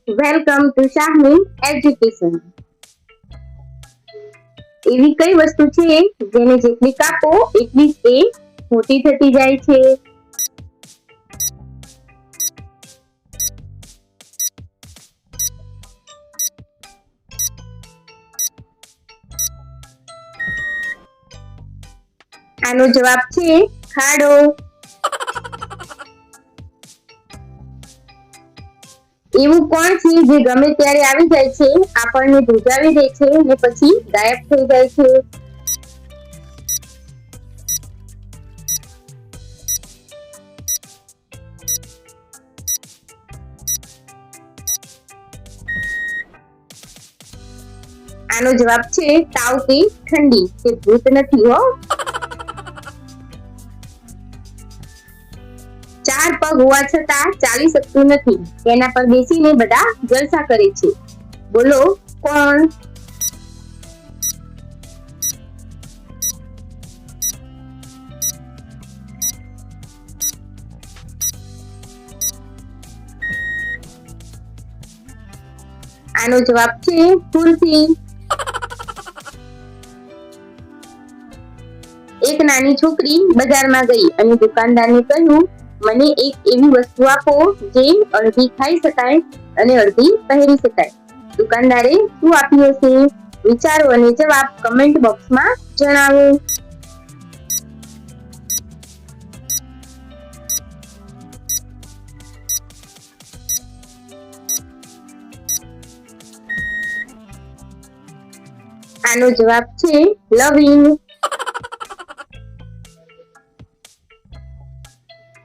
Welcome to શાહની education. એવી કઈ વસ્તુ છે જેને જેટલી કાપો એટલી જ એ મોટી થતી જાય છે? આનો જવાબ છે ખાડો. એવું કોણ છે જે ગમે ત્યારે આવી જાય છે, આપણને ધ્રુજાવી દે છે ને પછી ગાયબ થઈ જાય છે? આનો જવાબ છે તાવ કે ઠંડી. તે ભૂત નથી હો. 4 પગ હોવા છતાં ચાલી શકતું નથી. તેના પર બેસીને બધા જલસા કરે છે. બોલો કોણ? આનો જવાબ છે ખુરશી. એક નાની છોકરી બજારમાં ગઈ અને દુકાનદારને કહ્યું, મને એક એવી વસ્તુ આપો જે અડધી ખાઈ શકાય અને અડધી પહેરી શકાય. દુકાનદારે શું આપ્યું હશે? વિચારો અને જવાબ કમેન્ટ બોક્સમાં જણાવો. આનો જવાબ છે લવિંગ.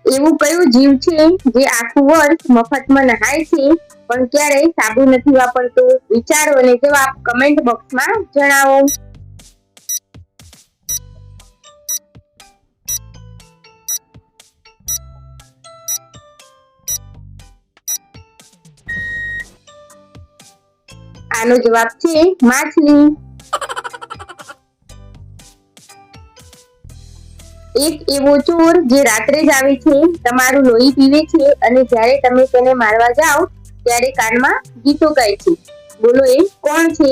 એવું કયું જીવ છે જે આખું વર્ષ મફતમાં નહાય છે પણ ક્યારેય સાબુ નથી વાપરતો? વિચારો અને જવાબ કમેન્ટ બોક્સમાં જણાવો. આનો જવાબ છે માછલી. એક એવો ચોર જે રાત્રે જ આવે છે, તમારું લોહી પીવે છે અને જ્યારે તમે તેને મારવા જાઓ ત્યારે કાનમાં ગીતો ગાય છે. બોલો એ કોણ છે?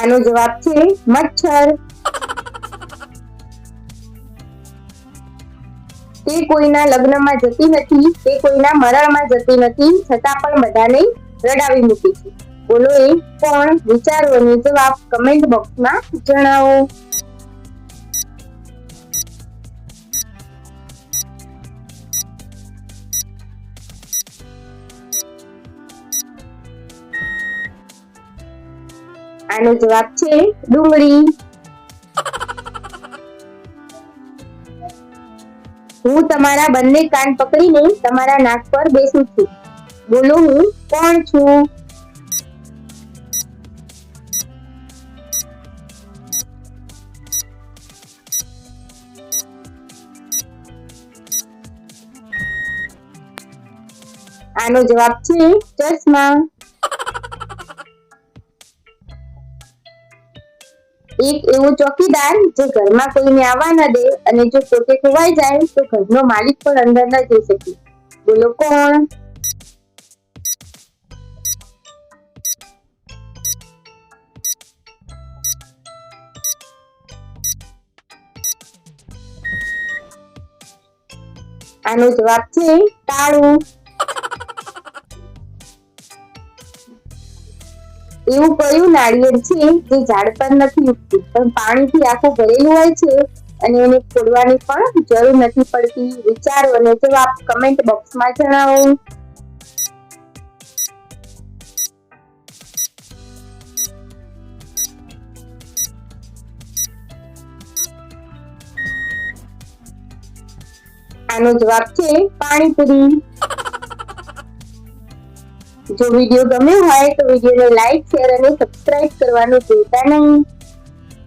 આનો જવાબ છે મચ્છર. તે કોઈના લગ્નમાં જતી નથી, તે કોઈના મરણમાં જતી નથી, છતાં પણ બધાને રડાવી મૂકે છે. બોલો એ કોણ? વિચારો અને જવાબ કમેન્ટ બોક્સમાં જણાવો. આનો જવાબ છે ડુંગળી. હું તમારા બંને કાન પકડીને તમારા નાક પર બેસું છું. બોલો હું કોણ છું? આનો જવાબ છે ચશ્મા. એક એવો ચોકીદાર જે ઘરમાં કોઈને આવવા ન દે અને જો પોતે ખોવાઈ જાય તો ઘરનો માલિક પણ અંદર ન જઈ શકે. બોલો કોણ? આનો જવાબ છે તાળું. એવું કયું નાળિયેર છે જે ઝાડ પર નથી ઉગતું પણ પાણીથી આખું ભરેલું હોય છે અને એને ખોદવાની પણ જરૂર નથી પડતી? વિચારો અને જવાબ કમેન્ટ બોક્સમાં જણાવો. આનો જવાબ છે પાણીપુરી. જો વિડીયો ગમ્યો હોય તો વિડીયોને લાઈક, શેર અને સબસ્ક્રાઇબ કરવાનું ભૂલતા નહીં.